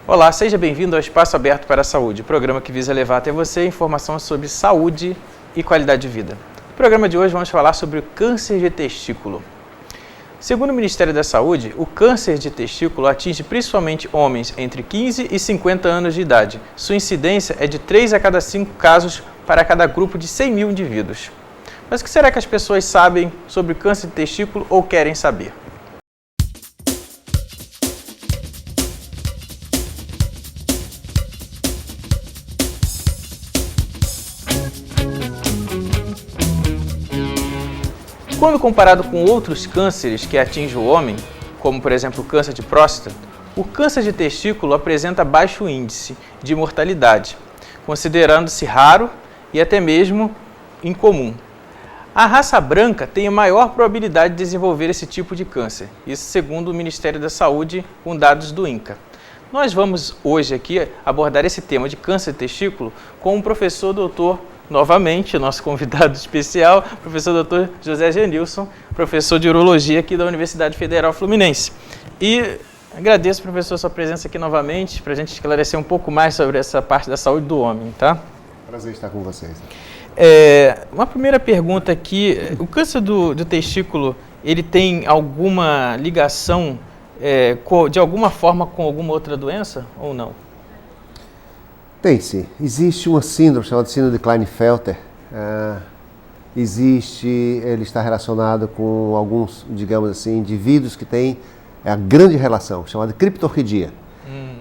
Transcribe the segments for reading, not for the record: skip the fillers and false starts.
Olá, seja bem-vindo ao Espaço Aberto para a Saúde, programa que visa levar até você informação sobre saúde e qualidade de vida. No programa de hoje vamos falar sobre o câncer de testículo. Segundo o Ministério da Saúde, o câncer de testículo atinge principalmente homens entre 15 e 50 anos de idade. Sua incidência é de 3 a cada 5 casos para cada grupo de 100 mil indivíduos. Mas o que será que as pessoas sabem sobre o câncer de testículo ou querem saber? Quando comparado com outros cânceres que atingem o homem, como por exemplo o câncer de próstata, o câncer de testículo apresenta baixo índice de mortalidade, considerando-se raro e até mesmo incomum. A raça branca tem a maior probabilidade de desenvolver esse tipo de câncer, isso segundo o Ministério da Saúde com dados do INCA. Nós vamos hoje aqui abordar esse tema de câncer de testículo com o professor doutor, novamente, nosso convidado especial, professor Dr. José Genilson, professor de Urologia aqui da Universidade Federal Fluminense. E agradeço, professor, sua presença aqui novamente, para a gente esclarecer um pouco mais sobre essa parte da saúde do homem, tá? Prazer estar com vocês. Uma primeira pergunta aqui, o câncer do testículo, ele tem alguma ligação, de alguma forma, com alguma outra doença ou não? Tem sim. Existe uma síndrome chamada síndrome de Klinefelter. Ele está relacionado com alguns, digamos assim, indivíduos que têm a grande relação, chamada criptorquidia.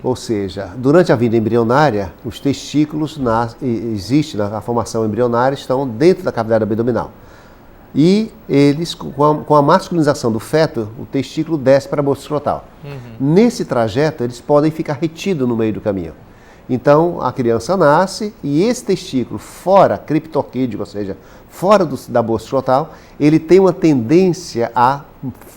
Ou seja, durante a vida embrionária, os testículos, existe a formação embrionária, estão dentro da cavidade abdominal. E eles, com a masculinização do feto, o testículo desce para a bolsa escrotal. Nesse trajeto, eles podem ficar retidos no meio do caminho. Então, a criança nasce e esse testículo fora, criptorquídeo, ou seja, fora da bolsa escrotal, ele tem uma tendência a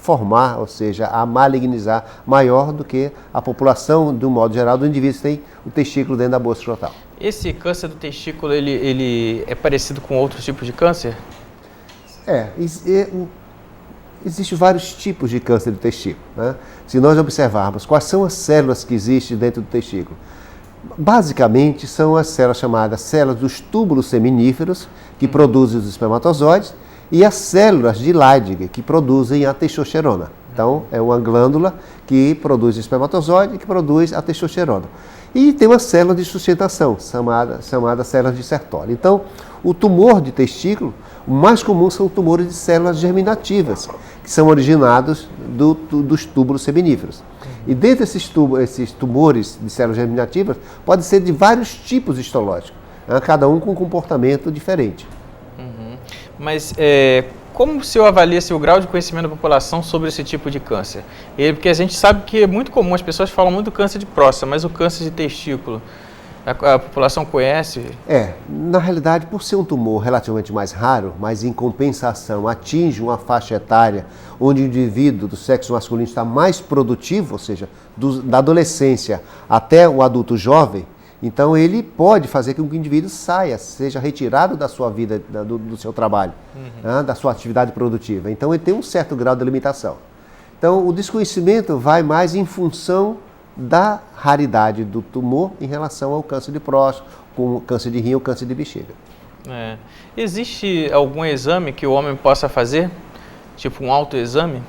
formar, ou seja, a malignizar maior do que a população, de um modo geral, do indivíduo que tem o testículo dentro da bolsa escrotal. Esse câncer do testículo, ele é parecido com outros tipos de câncer? Existem vários tipos de câncer do testículo, né? Se nós observarmos quais são as células que existem dentro do testículo, basicamente são as células chamadas células dos túbulos seminíferos, que produzem os espermatozoides, e as células de Leydig, que produzem a testosterona. Então, é uma glândula que produz o espermatozoide e que produz a testosterona. E tem uma célula de sustentação, chamada célula de Sertoli. Então, o tumor de testículo, o mais comum são tumores de células germinativas, que são originados dos túbulos seminíferos. E dentro desses tumores de células germinativas, pode ser de vários tipos histológicos, né? Cada um com um comportamento diferente. Mas como o senhor avalia o grau de conhecimento da população sobre esse tipo de câncer? Porque a gente sabe que é muito comum, as pessoas falam muito do câncer de próstata, mas o câncer de testículo, a população conhece? Na realidade, por ser um tumor relativamente mais raro, mas em compensação atinge uma faixa etária onde o indivíduo do sexo masculino está mais produtivo, ou seja, da adolescência até o adulto jovem, então ele pode fazer com que o indivíduo seja retirado da sua vida, do seu trabalho, né, da sua atividade produtiva. Então ele tem um certo grau de limitação. Então o desconhecimento vai mais em função da raridade do tumor em relação ao câncer de próstata, como câncer de rim ou câncer de bexiga. Existe algum exame que o homem possa fazer? Tipo um autoexame?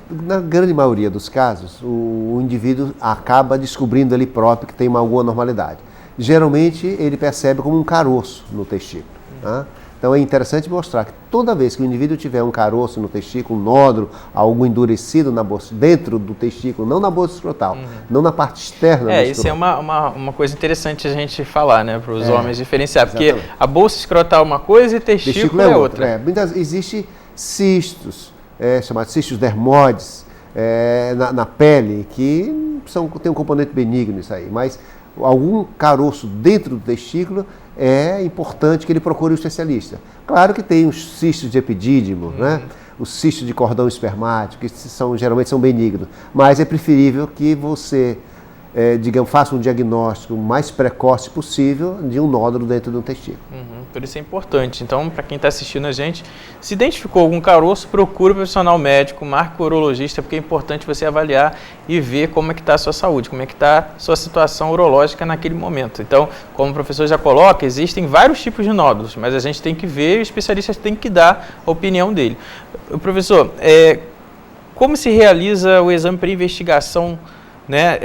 Na grande maioria dos casos, o indivíduo acaba descobrindo ele próprio que tem alguma anormalidade. Geralmente ele percebe como um caroço no testículo. Tá? Então é interessante mostrar que toda vez que o indivíduo tiver um caroço no testículo, um nódulo, algo endurecido na bolsa, dentro do testículo, não na bolsa escrotal, não na parte externa. Isso é uma coisa interessante a gente falar, né, para os homens diferenciar, porque a bolsa escrotal é uma coisa e testículo é outra. Existem cistos, chamados cistos dermoides, na pele, que tem um componente benigno isso aí, mas algum caroço dentro do testículo, é importante que ele procure um especialista. Claro que tem os cistos de epidídimo, né? Os cistos de cordão espermático, que geralmente são benignos, mas é preferível que você digamos, faça um diagnóstico mais precoce possível de um nódulo dentro do testículo. Por isso é importante. Então, para quem está assistindo a gente, se identificou algum caroço, procure um profissional médico, marque o urologista, porque é importante você avaliar e ver como é que está a sua saúde, como é que está a sua situação urológica naquele momento. Então, como o professor já coloca, existem vários tipos de nódulos, mas a gente tem que ver e o especialista tem que dar a opinião dele. Professor, como se realiza o exame para investigação, né,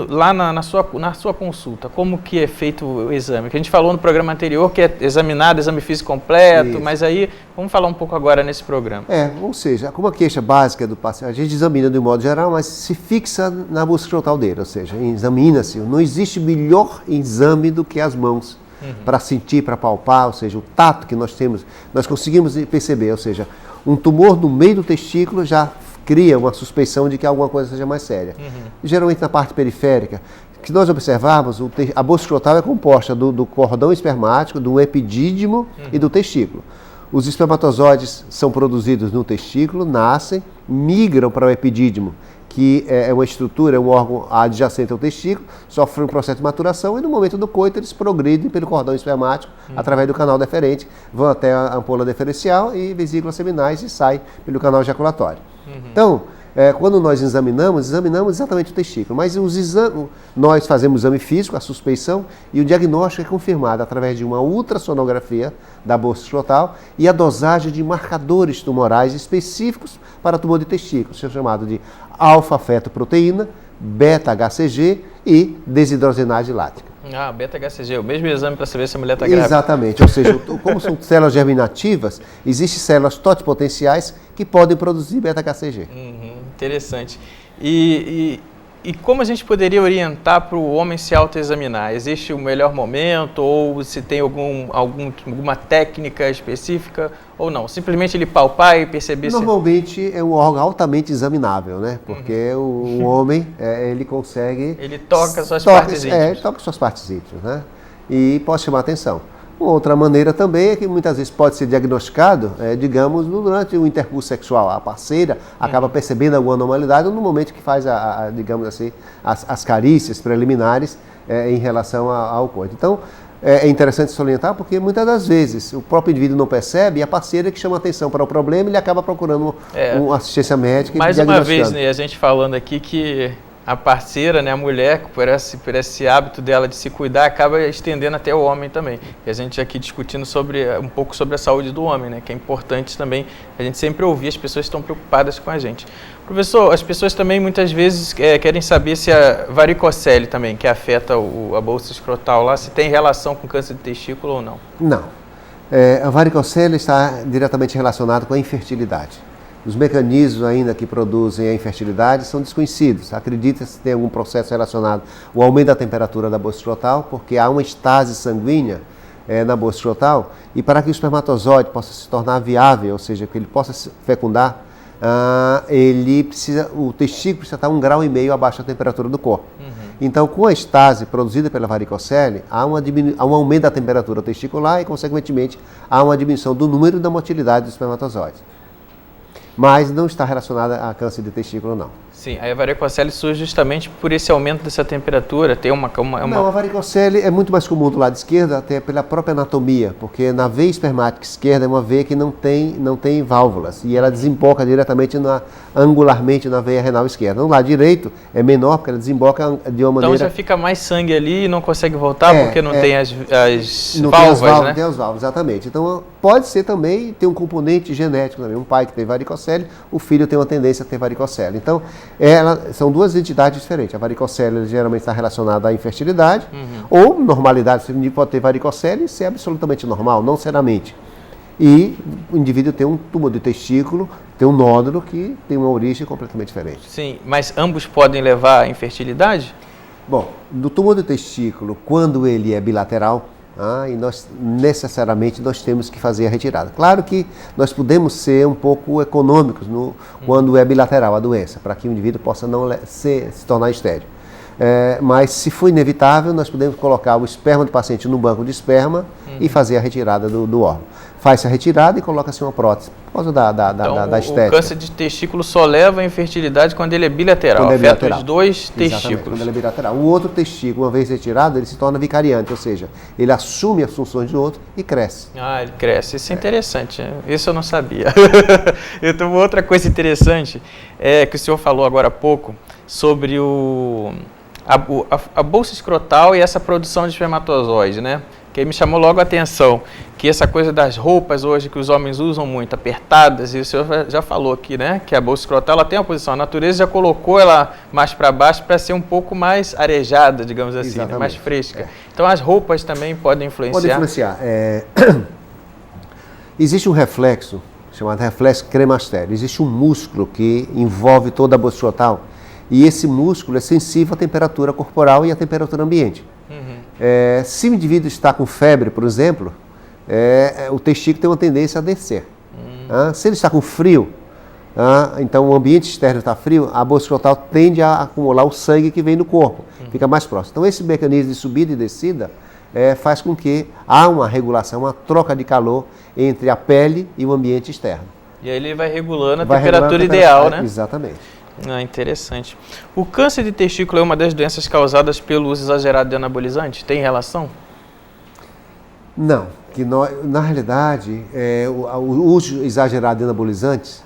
lá na sua consulta? Como que é feito o exame? Que a gente falou no programa anterior que é examinado, exame físico completo, isso. Mas aí vamos falar um pouco agora nesse programa. Ou seja, como a queixa básica do paciente, a gente examina de um modo geral, mas se fixa na busca escrotal dele, ou seja, examina-se. Não existe melhor exame do que as mãos para sentir, para palpar, ou seja, o tato que nós temos, nós conseguimos perceber, ou seja, um tumor no meio do testículo já cria uma suspeição de que alguma coisa seja mais séria. Geralmente na parte periférica, que nós observarmos, a bolsa escrotal é composta do cordão espermático, do epidídimo e do testículo. Os espermatozoides são produzidos no testículo, nascem, migram para o epidídimo, que é uma estrutura, é um órgão adjacente ao testículo, sofre um processo de maturação e no momento do coito eles progridem pelo cordão espermático através do canal deferente, vão até a ampola deferencial e vesículas seminais e saem pelo canal ejaculatório. Então, quando nós examinamos exatamente o testículo, mas nós fazemos o exame físico, a suspeição, e o diagnóstico é confirmado através de uma ultrassonografia da bolsa escrotal e a dosagem de marcadores tumorais específicos para tumor de testículo, chamado de alfa-fetoproteína, beta-HCG e desidrogenase lática. Beta-HCG, o mesmo exame para saber se a mulher está grávida. Exatamente, ou seja, como são células germinativas, existem células totipotenciais que podem produzir beta-HCG. Interessante. E como a gente poderia orientar para o homem se autoexaminar? Existe um melhor momento ou se tem alguma técnica específica ou não? Simplesmente ele palpar e perceber Normalmente é um órgão altamente examinável, né? Porque o homem, ele consegue... Ele toca suas partes íntimas. Ele toca suas partes íntimas, né? E pode chamar atenção. Outra maneira também é que muitas vezes pode ser diagnosticado, digamos, durante o intercurso sexual. A parceira acaba percebendo alguma anormalidade no momento que faz, digamos assim, as carícias preliminares em relação ao coito. Então, é interessante salientar porque muitas das vezes o próprio indivíduo não percebe e a parceira que chama atenção para o problema, ele acaba procurando uma assistência médica. Mais uma vez, né, a gente falando aqui que a parceira, né, a mulher, por esse hábito dela de se cuidar, acaba estendendo até o homem também. E a gente aqui discutindo um pouco sobre a saúde do homem, né, que é importante também a gente sempre ouvir, as pessoas estão preocupadas com a gente. Professor, as pessoas também muitas vezes querem saber se a varicocele também, que afeta a bolsa escrotal lá, se tem relação com câncer de testículo ou não. Não. A varicocele está diretamente relacionada com a infertilidade. Os mecanismos ainda que produzem a infertilidade são desconhecidos. Acredita-se que tem algum processo relacionado ao aumento da temperatura da bolsa escrotal, porque há uma estase sanguínea na bolsa escrotal, e para que o espermatozoide possa se tornar viável, ou seja, que ele possa se fecundar, o testículo precisa estar 1,5 graus abaixo da temperatura do corpo. Então, com a estase produzida pela varicocele, há um aumento da temperatura testicular e, consequentemente, há uma diminuição do número e da motilidade dos espermatozoides. Mas não está relacionada a câncer de testículo, não. Sim, a varicocele surge justamente por esse aumento dessa temperatura, Não, a varicocele é muito mais comum do lado esquerdo, até pela própria anatomia, porque na veia espermática esquerda é uma veia que não tem válvulas, e ela desemboca diretamente angularmente na veia renal esquerda. No lado direito é menor, porque ela desemboca de uma maneira... Então já fica mais sangue ali e não consegue voltar, porque não tem as não válvulas, tem as válvulas, né? Tem as válvulas, exatamente. Então pode ser também, tem um componente genético também, um pai que tem varicocele, o filho tem uma tendência a ter varicocele. Então, são duas entidades diferentes. A varicocele geralmente está relacionada à infertilidade, ou normalidade. O indivíduo pode ter varicocele e ser absolutamente normal, não seriamente. E o indivíduo tem um tumor de testículo, tem um nódulo que tem uma origem completamente diferente. Sim, mas ambos podem levar à infertilidade? Bom, no tumor de testículo, quando ele é bilateral, e necessariamente nós temos que fazer a retirada. Claro que nós podemos ser um pouco econômicos quando é bilateral a doença, para que o indivíduo possa não se tornar estéril. Mas se for inevitável, nós podemos colocar o esperma do paciente no banco de esperma e fazer a retirada do órgão. faz-se a retirada e coloca-se uma prótese, por causa Então, da estética. o câncer de testículo só leva à infertilidade quando ele é bilateral, Quando é afeta bilateral. os dois Exatamente, testículos. quando ele é bilateral. O outro testículo, uma vez retirado, ele se torna vicariante, ou seja, ele assume as funções do outro e cresce. Ah, ele cresce. Isso é interessante. Isso eu não sabia. Então, outra coisa interessante é que o senhor falou agora há pouco sobre a bolsa escrotal e essa produção de espermatozoide, né? Que aí me chamou logo a atenção, que essa coisa das roupas hoje que os homens usam muito, apertadas, e o senhor já falou aqui, né? Que a bolsa escrotal ela tem uma posição, a natureza já colocou ela mais para baixo para ser um pouco mais arejada, digamos assim, né? Mais fresca. Então as roupas também podem influenciar? Pode influenciar. Existe um reflexo, chamado reflexo cremastério. Existe um músculo que envolve toda a bolsa escrotal, e esse músculo é sensível à temperatura corporal e à temperatura ambiente. Se o indivíduo está com febre, por exemplo, o testículo tem uma tendência a descer. Se ele está com frio, então o ambiente externo está frio, a bolsa escrotal tende a acumular o sangue que vem do corpo, fica mais próximo. Então esse mecanismo de subida e descida faz com que há uma regulação, uma troca de calor entre a pele e o ambiente externo. E aí ele vai regulando a temperatura ideal, né? Exatamente. Interessante. O câncer de testículo é uma das doenças causadas pelo uso exagerado de anabolizantes? Tem relação? Não, na realidade, o uso exagerado de anabolizantes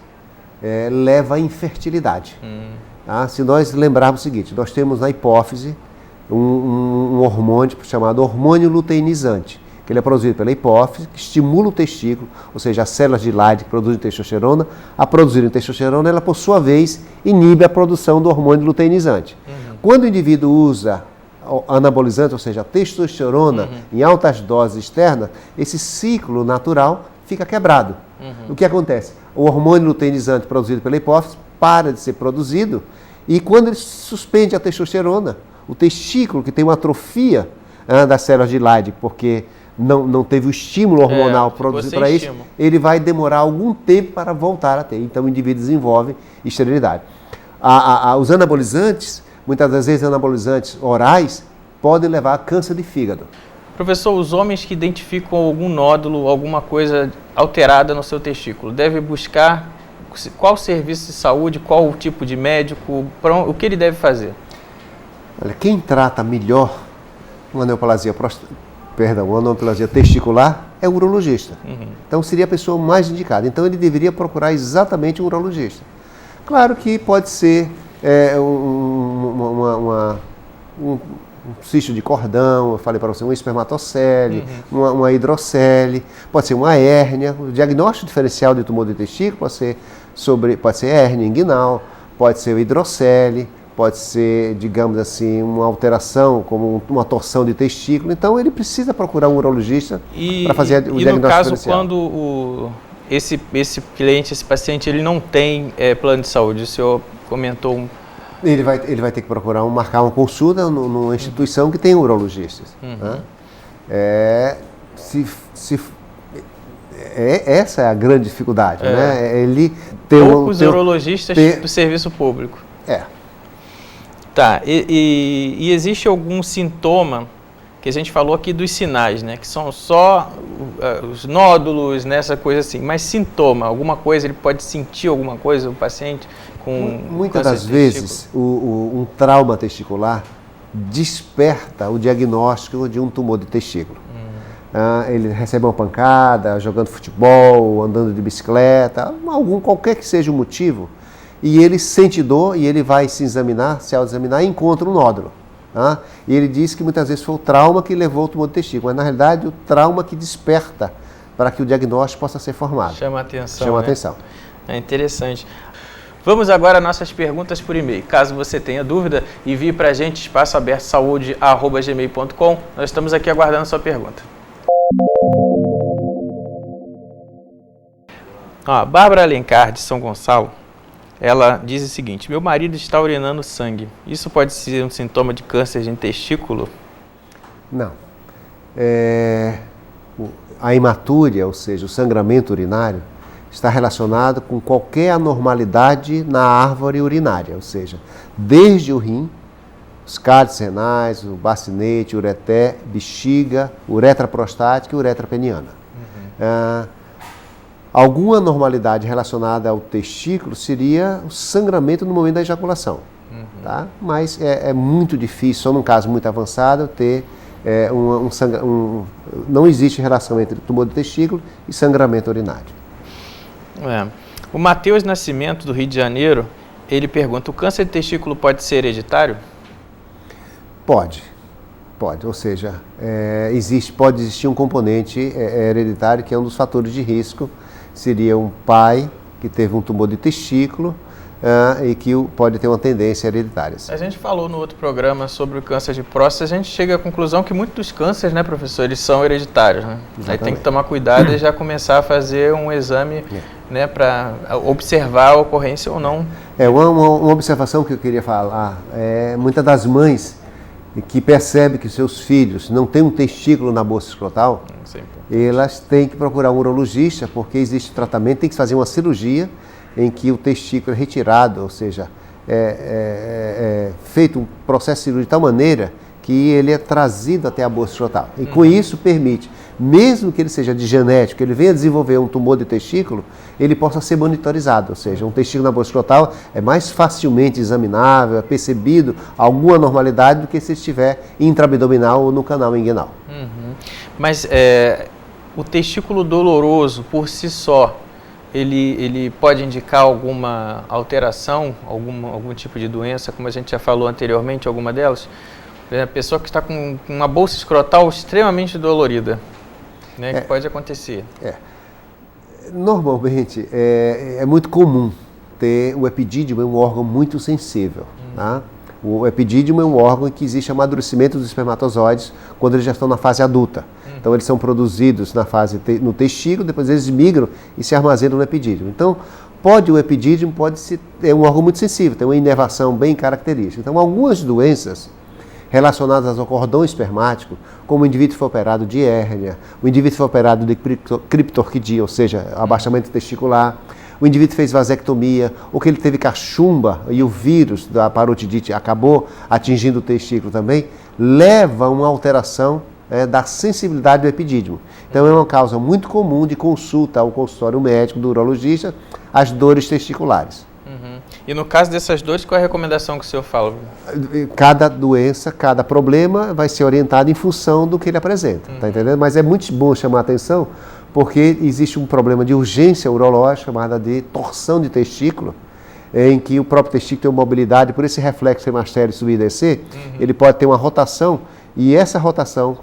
leva à infertilidade. Se nós lembrarmos o seguinte, nós temos na hipófise um hormônio chamado hormônio luteinizante, que ele é produzido pela hipófise, que estimula o testículo, ou seja, as células de Leydig que produzem testosterona, a produzirem testosterona, ela por sua vez inibe a produção do hormônio luteinizante. Quando o indivíduo usa anabolizante, ou seja, testosterona em altas doses externas, esse ciclo natural fica quebrado. O que acontece? O hormônio luteinizante produzido pela hipófise para de ser produzido, e quando ele suspende a testosterona, o testículo, que tem uma atrofia das células de Leydig, porque não teve o estímulo hormonal produzido para isso, ele vai demorar algum tempo para voltar a ter. Então o indivíduo desenvolve esterilidade. Os anabolizantes, muitas das vezes anabolizantes orais, podem levar a câncer de fígado. Professor, os homens que identificam algum nódulo, alguma coisa alterada no seu testículo, devem buscar qual serviço de saúde, qual tipo de médico, o que ele deve fazer? Olha, quem trata melhor uma neoplasia testicular é o urologista. Então seria a pessoa mais indicada. Então ele deveria procurar exatamente um urologista. Claro que pode ser um cisto de cordão, eu falei para você, um espermatocele, uma hidrocele, pode ser uma hérnia. O diagnóstico diferencial de tumor de testículo pode ser hérnia inguinal, pode ser o hidrocele, pode ser, digamos assim, uma alteração, como uma torção de testículo. Então, ele precisa procurar um urologista para fazer o diagnóstico no caso, diferencial. quando esse cliente, esse paciente, ele não tem plano de saúde, o senhor comentou Ele vai ter que marcar uma consulta numa instituição que tem urologistas. Essa é a grande dificuldade, né? Ele poucos urologistas do serviço público. Tá, e existe algum sintoma, que a gente falou aqui dos sinais, né? Que são só os nódulos, né? Essa coisa assim, mas sintoma, alguma coisa, ele pode sentir alguma coisa, o paciente com muitas das vezes, um trauma testicular desperta o diagnóstico de um tumor de testículo. Ele recebe uma pancada, jogando futebol, andando de bicicleta, qualquer que seja o motivo, e ele sente dor e ele vai se autoexaminar e encontra um nódulo. E ele diz que muitas vezes foi o trauma que levou ao tumor de testículo, mas na realidade o trauma que desperta para que o diagnóstico possa ser formado. Chama atenção. Chama atenção. É interessante. Vamos agora às nossas perguntas por e-mail. Caso você tenha dúvida, envie para a gente, espaçoabertosaude@gmail.com. Nós estamos aqui aguardando a sua pergunta. Bárbara Alencar, de São Gonçalo, ela diz o seguinte: meu marido está urinando sangue. Isso pode ser um sintoma de câncer de testículo? Não. A hematúria, ou seja, o sangramento urinário, está relacionado com qualquer anormalidade na árvore urinária, ou seja, desde o rim, os cálices renais, o bacinete, o ureter, bexiga, uretra prostática e uretra peniana. Alguma anormalidade relacionada ao testículo seria o sangramento no momento da ejaculação. Tá? Mas é muito difícil, só num caso muito avançado, ter não existe relação entre tumor do testículo e sangramento urinário. O Matheus Nascimento, do Rio de Janeiro, ele pergunta, o câncer de testículo pode ser hereditário? Pode, ou seja, pode existir um componente hereditário que é um dos fatores de risco, seria um pai que teve um tumor de testículo e que pode ter uma tendência hereditária. A gente falou no outro programa sobre o câncer de próstata, a gente chega à conclusão que muitos dos cânceres, né, professor, eles são hereditários, né? Aí tem que tomar cuidado e já começar a fazer um exame, né, para observar a ocorrência ou não. Uma observação que eu queria falar, muitas das mães que percebem que seus filhos não têm um testículo na bolsa escrotal, elas têm que procurar um urologista, porque existe tratamento, tem que fazer uma cirurgia em que o testículo é retirado, ou seja, feito um processo cirúrgico de tal maneira que ele é trazido até a bolsa escrotal. E com isso permite, mesmo que ele seja de genético, ele venha desenvolver um tumor de testículo, ele possa ser monitorizado, ou seja, um testículo na bolsa escrotal é mais facilmente examinável, é percebido alguma anormalidade do que se estiver intraabdominal ou no canal inguinal. Mas o testículo doloroso por si só, ele pode indicar alguma alteração, algum tipo de doença, como a gente já falou anteriormente, alguma delas? A pessoa que está com uma bolsa escrotal extremamente dolorida, né, que pode acontecer. Normalmente, é muito comum ter o epidídimo, é um órgão muito sensível. Tá? O epidídimo é um órgão em que existe amadurecimento dos espermatozoides quando eles já estão na fase adulta. Então, eles são produzidos no testículo, depois eles migram e se armazenam no epidídimo. Então, o epidídimo é um órgão muito sensível, tem uma inervação bem característica. Então, algumas doenças relacionadas ao cordão espermático, como o indivíduo foi operado de hérnia, o indivíduo foi operado de criptorquidia, ou seja, abaixamento testicular, o indivíduo fez vasectomia, ou que ele teve cachumba e o vírus da parotidite acabou atingindo o testículo também, leva a uma alteração da sensibilidade do epidídimo. Então é uma causa muito comum de consulta ao consultório médico do urologista, as dores testiculares. E no caso dessas dores, qual é a recomendação que o senhor fala? Cada doença, cada problema vai ser orientado em função do que ele apresenta, tá entendendo? Mas é muito bom chamar a atenção, porque existe um problema de urgência urológica, chamada de torção de testículo, em que o próprio testículo tem uma mobilidade, por esse reflexo hemastério subir e descer, ele pode ter uma rotação, e essa rotação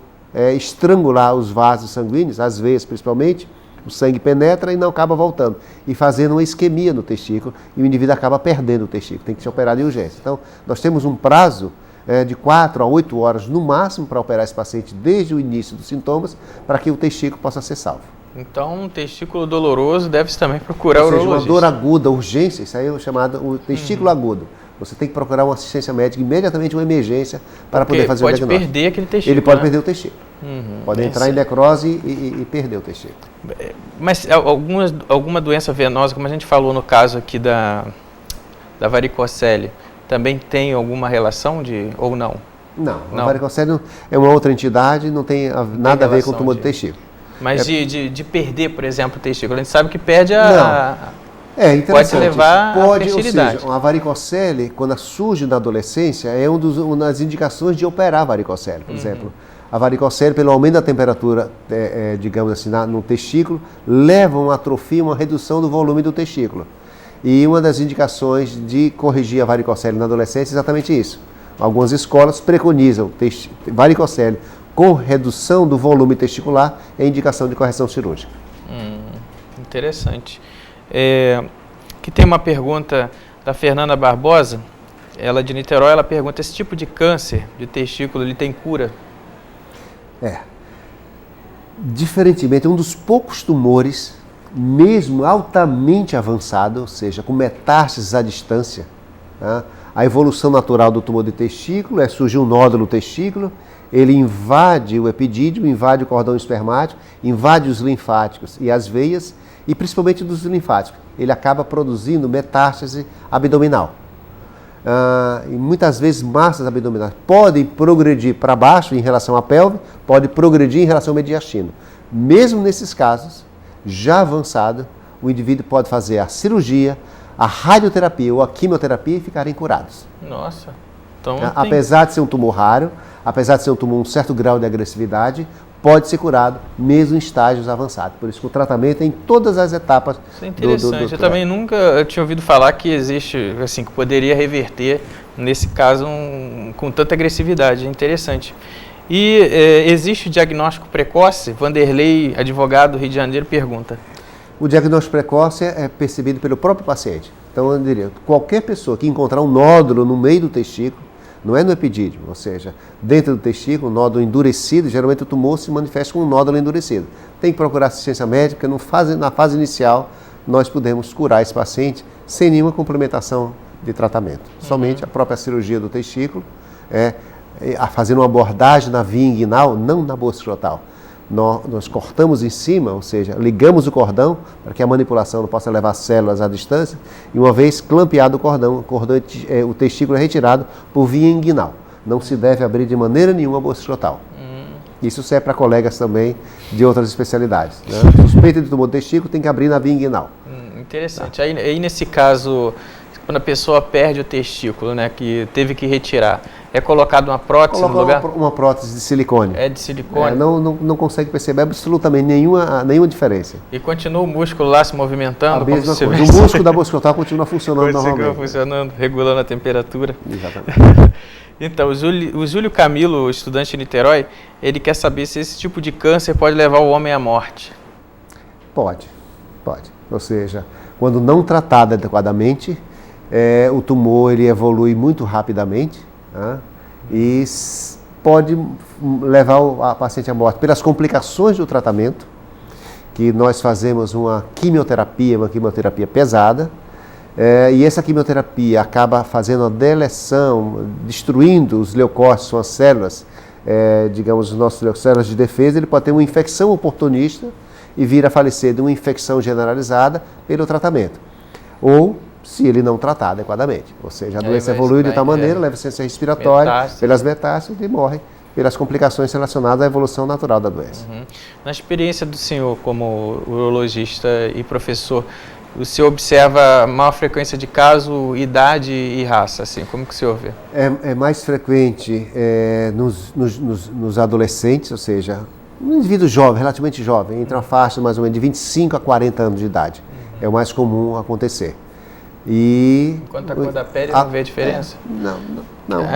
estrangular os vasos sanguíneos, as veias principalmente, o sangue penetra e não acaba voltando, e fazendo uma isquemia no testículo, e o indivíduo acaba perdendo o testículo, tem que ser operado em urgência. Então, nós temos um prazo de 4 a 8 horas no máximo para operar esse paciente desde o início dos sintomas, para que o testículo possa ser salvo. Então, um testículo doloroso deve-se também procurar o urologista. Uma dor aguda, urgência, isso aí é chamado o testículo agudo. Você tem que procurar uma assistência médica imediatamente, uma emergência, para poder fazer o diagnóstico. Pode perder aquele testículo. Ele pode perder o testículo. Pode entrar em necrose e perder o testículo. Mas alguma doença venosa, como a gente falou no caso aqui da varicocele, também tem alguma relação ou não? Não, a varicocele é uma outra entidade, não tem nada a ver com o tumor do testículo. Mas de perder, por exemplo, o testículo, a gente sabe que perde pode levar à fertilidade. Ou seja, a varicocele, quando surge na adolescência, é uma das indicações de operar a varicocele. Por exemplo, a varicocele, pelo aumento da temperatura, digamos assim, no testículo, leva a uma atrofia, uma redução do volume do testículo. E uma das indicações de corrigir a varicocele na adolescência é exatamente isso. Algumas escolas preconizam varicocele com redução do volume testicular, é indicação de correção cirúrgica. Interessante. Aqui tem uma pergunta da Fernanda Barbosa, ela é de Niterói, ela pergunta, esse tipo de câncer de testículo, ele tem cura? Diferentemente, é um dos poucos tumores, mesmo altamente avançado, ou seja, com metástases à distância, a evolução natural do tumor de testículo surge um nódulo no testículo, ele invade o epidídimo, invade o cordão espermático, invade os linfáticos e as veias, e principalmente dos linfáticos. Ele acaba produzindo metástase abdominal. E muitas vezes massas abdominais podem progredir para baixo em relação à pelve, pode progredir em relação ao mediastino. Mesmo nesses casos, já avançado, o indivíduo pode fazer a cirurgia, a radioterapia ou a quimioterapia e ficarem curados. Nossa. Então, apesar de ser um tumor raro, apesar de ser um tumor com um certo grau de agressividade, pode ser curado mesmo em estágios avançados. Por isso que o tratamento é em todas as etapas. Isso é interessante. Eu também nunca tinha ouvido falar que existe, assim, que poderia reverter, nesse caso, com tanta agressividade. É interessante. E existe o diagnóstico precoce? Vanderlei, advogado do Rio de Janeiro, pergunta. O diagnóstico precoce é percebido pelo próprio paciente. Então, eu diria, qualquer pessoa que encontrar um nódulo no meio do testículo, não é no epidídimo, ou seja, dentro do testículo, um nódulo endurecido, geralmente o tumor se manifesta com um nódulo endurecido. Tem que procurar assistência médica, na fase inicial nós podemos curar esse paciente sem nenhuma complementação de tratamento. Somente a própria cirurgia do testículo, fazendo uma abordagem na via inguinal, não na bolsa escrotal. Nós cortamos em cima, ou seja, ligamos o cordão para que a manipulação não possa levar células à distância e uma vez clampeado o cordão, o testículo é retirado por via inguinal. Não se deve abrir de maneira nenhuma a bolsa escrotal. Isso serve para colegas também de outras especialidades. Né? Suspeita de tumor do testículo tem que abrir na via inguinal. Interessante. Aí nesse caso, quando a pessoa perde o testículo, né, que teve que retirar, é colocado uma prótese no lugar? Uma prótese de silicone. É de silicone? Não consegue perceber absolutamente nenhuma diferença. E continua o músculo lá se movimentando? A mesma coisa. O músculo da bolsa escrotal continua funcionando normalmente. Continua funcionando, regulando a temperatura. Exatamente. Então, o Júlio Camilo, estudante de Niterói, ele quer saber se esse tipo de câncer pode levar o homem à morte. Pode. Ou seja, quando não tratado adequadamente, o tumor ele evolui muito rapidamente, né? E pode levar a paciente à morte pelas complicações do tratamento, que nós fazemos uma quimioterapia pesada, e essa quimioterapia acaba fazendo a deleção, destruindo os leucócitos, são as células, digamos, as nossas células de defesa. Ele pode ter uma infecção oportunista e vir a falecer de uma infecção generalizada pelo tratamento. Ou se ele não tratar adequadamente. Ou seja, a doença evolui de tal maneira, leva insuficiência respiratória, pelas metástases e morre pelas complicações relacionadas à evolução natural da doença. Na experiência do senhor como urologista e professor, o senhor observa maior frequência de caso, idade e raça, assim, como que o senhor vê? É mais frequente nos adolescentes, ou seja, um indivíduo jovem, relativamente jovem, entre uma faixa mais ou menos de 25 a 40 anos de idade. É o mais comum acontecer. Quanto à cor da pele, não vê a diferença? Não.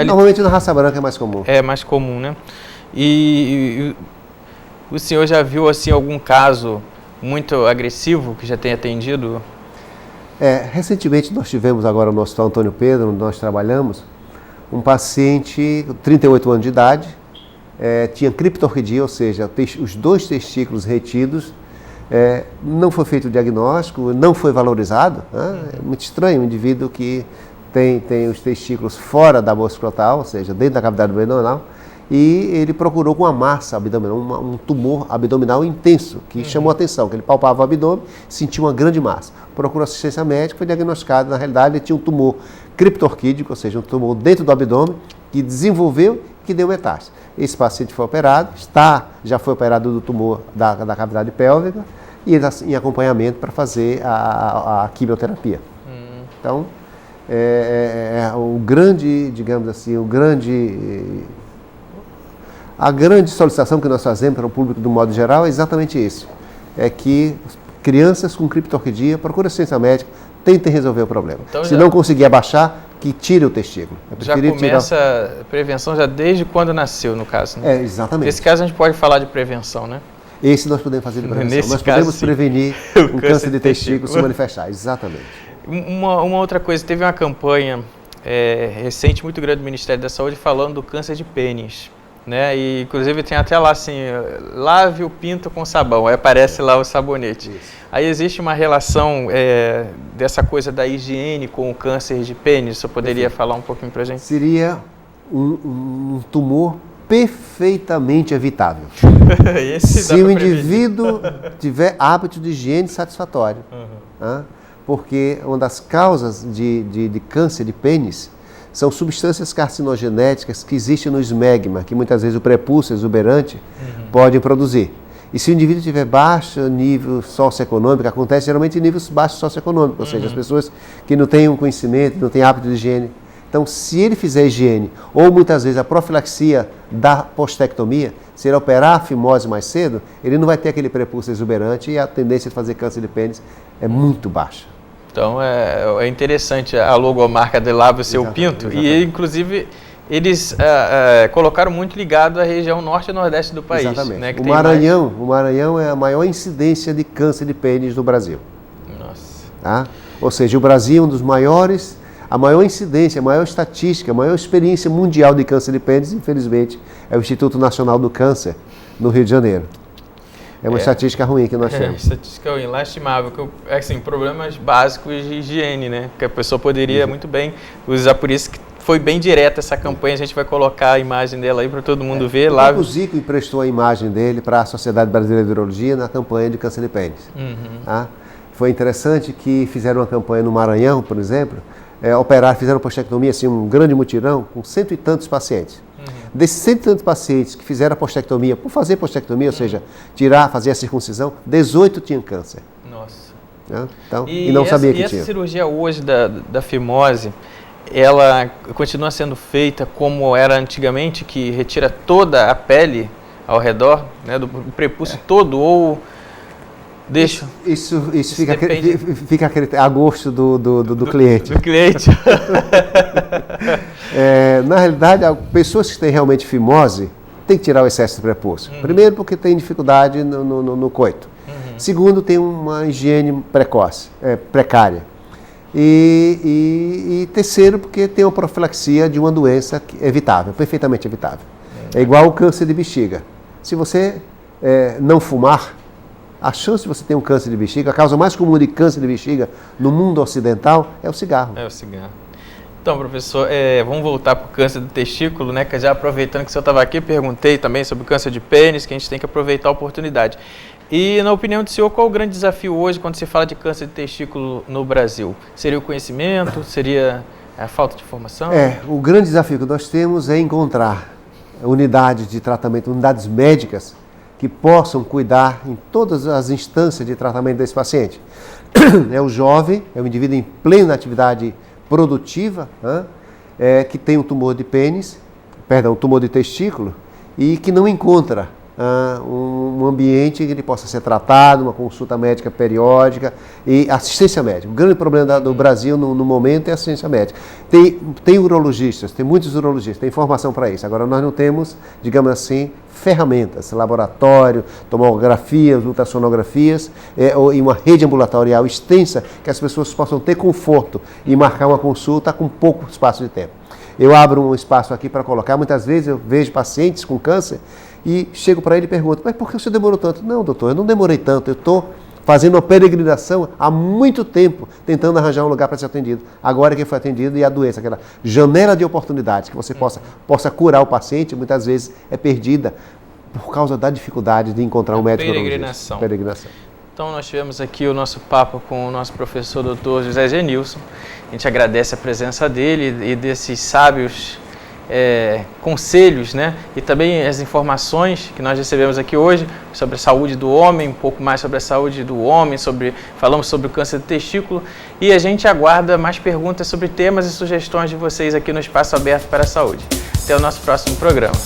Normalmente na raça branca é mais comum. É mais comum, né? E o senhor já viu assim algum caso muito agressivo que já tenha atendido? Recentemente nós tivemos agora no Hospital Antônio Pedro, onde nós trabalhamos, um paciente, 38 anos de idade, tinha criptorquidia, ou seja, os 2 testículos retidos. Não foi feito o diagnóstico, não foi valorizado. Né? É muito estranho um indivíduo que tem os testículos fora da bolsa escrotal, ou seja, dentro da cavidade abdominal, e ele procurou com uma massa abdominal, um tumor abdominal intenso, que chamou a atenção, que ele palpava o abdômen, sentia uma grande massa. Procurou assistência médica, foi diagnosticado, na realidade ele tinha um tumor criptorquídico, ou seja, um tumor dentro do abdômen, que desenvolveu, que deu metástase. Esse paciente foi operado, já foi operado do tumor da cavidade pélvica, e ele está em acompanhamento para fazer a quimioterapia. Então, o grande, digamos assim, a grande solicitação que nós fazemos para o público do modo geral é exatamente isso. É que crianças com criptorquidia procurem assistência médica, tentem resolver o problema. Então, se não conseguir abaixar, que tire o testículo. Já começa a prevenção já desde quando nasceu, no caso, né? Exatamente. Nesse caso a gente pode falar de prevenção, né? Esse nós podemos fazer de prevenção. Nós podemos prevenir o câncer de testículo se manifestar, exatamente. Uma outra coisa, teve uma campanha recente muito grande do Ministério da Saúde falando do câncer de pênis, né? E inclusive tem até lá assim, lave o pinto com sabão, aí aparece lá o sabonete. Isso. Aí existe uma relação dessa coisa da higiene com o câncer de pênis, você poderia falar um pouquinho pra gente? Seria um tumor perfeitamente evitável. Se o indivíduo tiver hábito de higiene satisfatório. Porque uma das causas de câncer de pênis são substâncias carcinogenéticas que existem no esmegma, que muitas vezes o prepúcio exuberante pode produzir. E se o indivíduo tiver baixo nível socioeconômico, acontece geralmente em níveis baixos socioeconômicos, ou seja, as pessoas que não têm um conhecimento, não têm hábito de higiene. Então, se ele fizer higiene, ou muitas vezes a profilaxia da postectomia, se ele operar a fimose mais cedo, ele não vai ter aquele prepúcio exuberante e a tendência de fazer câncer de pênis é muito baixa. Então, é interessante a logomarca de Lave o Seu Pinto, exatamente. E inclusive eles colocaram muito ligado à região norte e nordeste do país. Exatamente. Né, que o tem Maranhão é a maior incidência de câncer de pênis no Brasil. Nossa. Tá? Ou seja, o Brasil é um dos maiores, a maior incidência, a maior estatística, a maior experiência mundial de câncer de pênis, infelizmente, é o Instituto Nacional do Câncer, no Rio de Janeiro. É uma estatística ruim que nós temos. Estatística ruim, lastimável. Assim, problemas básicos de higiene, né? Que a pessoa poderia muito bem usar, por isso que foi bem direta essa campanha, a gente vai colocar a imagem dela aí para todo mundo ver. Lá. O Zico emprestou a imagem dele para a Sociedade Brasileira de Urologia na campanha de câncer de pênis. Tá? Foi interessante que fizeram uma campanha no Maranhão, por exemplo, fizeram postectomia, assim, um grande mutirão, com 100 e tantos pacientes. Desses 100 e tantos pacientes que fizeram a postectomia, por fazer postectomia, ou seja, fazer a circuncisão, 18 tinham câncer. Nossa. Né? Então, e não sabia que tinha. E essa cirurgia hoje da fimose, ela continua sendo feita como era antigamente, que retira toda a pele ao redor, né, do prepúcio todo, ou deixa? Isso fica a gosto do cliente. Do cliente. Na realidade, pessoas que têm realmente fimose têm que tirar o excesso de prepúcio. Primeiro, porque tem dificuldade no coito. Segundo, tem uma higiene precária. E terceiro, porque tem uma profilaxia de uma doença evitável, perfeitamente evitável. É igual o câncer de bexiga. Se você não fumar, a chance de você ter um câncer de bexiga, a causa mais comum de câncer de bexiga no mundo ocidental é o cigarro. É o cigarro. Então, professor, vamos voltar para o câncer do testículo, né? Que já aproveitando que o senhor estava aqui, perguntei também sobre o câncer de pênis, que a gente tem que aproveitar a oportunidade. E, na opinião do senhor, qual o grande desafio hoje quando se fala de câncer de testículo no Brasil? Seria o conhecimento? Seria a falta de informação? O grande desafio que nós temos é encontrar unidades de tratamento, unidades médicas que possam cuidar em todas as instâncias de tratamento desse paciente. É o jovem, é o indivíduo em plena atividade produtiva, que tem um tumor de um tumor de testículo, e que não encontra um ambiente em que ele possa ser tratado, uma consulta médica periódica e assistência médica. O grande problema do Brasil no momento é a assistência médica. Tem urologistas, tem muitos urologistas, tem informação para isso. Agora nós não temos, digamos assim, ferramentas, laboratório, tomografias, ultrassonografias e uma rede ambulatorial extensa que as pessoas possam ter conforto e marcar uma consulta com pouco espaço de tempo. Eu abro um espaço aqui para colocar, muitas vezes eu vejo pacientes com câncer e chego para ele e pergunto, mas por que o senhor demorou tanto? Não, doutor, eu não demorei tanto, eu estou fazendo uma peregrinação há muito tempo, tentando arranjar um lugar para ser atendido. Agora que foi atendido e a doença, aquela janela de oportunidades que você possa curar o paciente, muitas vezes é perdida por causa da dificuldade de encontrar um médico urologista. Peregrinação. Então nós tivemos aqui o nosso papo com o nosso professor Dr. José Genilson. A gente agradece a presença dele e desses sábios conselhos, né? E também as informações que nós recebemos aqui hoje sobre a saúde do homem, um pouco mais sobre a saúde do homem, falamos sobre o câncer do testículo, e a gente aguarda mais perguntas sobre temas e sugestões de vocês aqui no Espaço Aberto para a Saúde. Até o nosso próximo programa.